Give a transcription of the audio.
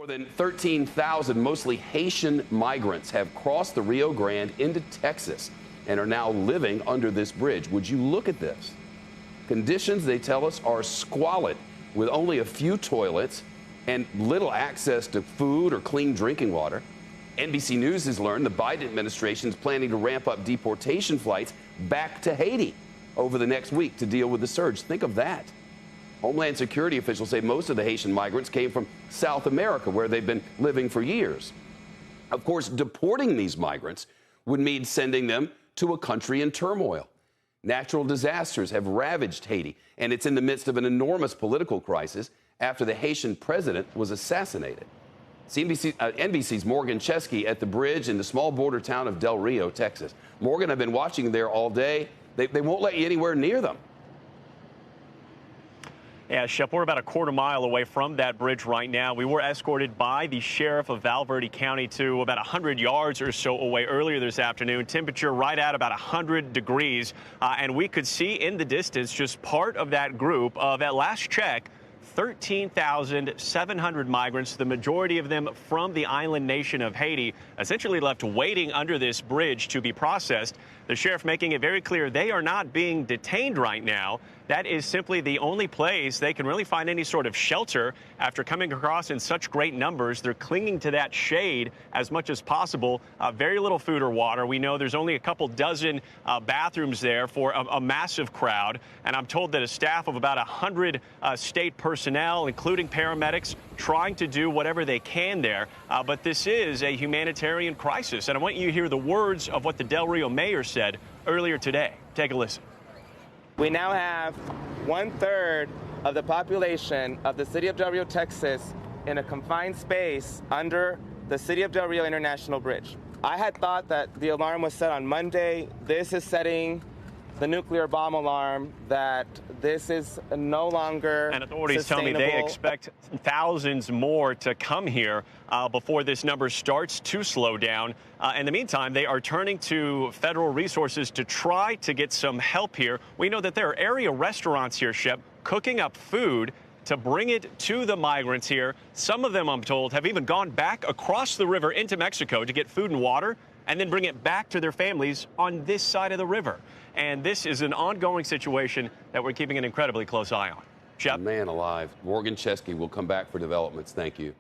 More than 13,000 mostly Haitian migrants have crossed the Rio Grande into Texas and are now living under this bridge. Would you look at this? Conditions, they tell us, are squalid, with only a few toilets and little access to food or clean drinking water. NBC News has learned the Biden administration is planning to ramp up deportation flights back to Haiti over the next week to deal with the surge. Think of that. Homeland Security officials say most of the Haitian migrants came from South America, where they've been living for years. Of course, deporting these migrants would mean sending them to a country in turmoil. Natural disasters have ravaged Haiti, and it's in the midst of an enormous political crisis after the Haitian president was assassinated. NBC's Morgan Chesky at the bridge in the small border town of Del Rio, Texas. Morgan, I've been watching there all day. They won't let you anywhere near them. Yeah, Shep, we're about a quarter mile away from that bridge right now. We were escorted by the sheriff of Valverde County to about 100 yards or so away earlier this afternoon. Temperature right at about 100 degrees. And we could see in the distance just part of that group of, at last check, 13,700 migrants, the majority of them from the island nation of Haiti, essentially left waiting under this bridge to be processed. The sheriff making it very clear they are not being detained right now. That is simply the only place they can really find any sort of shelter after coming across in such great numbers. They're clinging to that shade as much as possible. Very little food or water. We know there's only a couple dozen bathrooms there for a massive crowd. And I'm told that a staff of about 100 state personnel, including paramedics, trying to do whatever they can there. But this is a humanitarian crisis. And I want you to hear the words of what the Del Rio mayor said earlier today. Take a listen. We now have 1/3 of the population of the city of Del Rio, Texas, in a confined space under the City of Del Rio International Bridge. I had thought that the alarm was set on Monday. This is setting the nuclear bomb alarm that this is no longer And authorities tell me they expect thousands more to come here before this number starts to slow down. In the meantime, they are turning to federal resources to try to get some help here. We know that there are area restaurants here, Shep, cooking up food to bring it to the migrants here. Some of them, I'm told, have even gone back across the river into Mexico to get food and water and then bring it back to their families on this side of the river. And this is an ongoing situation that we're keeping an incredibly close eye on. Shep? Man alive. Morgan Chesky will come back for developments. Thank you.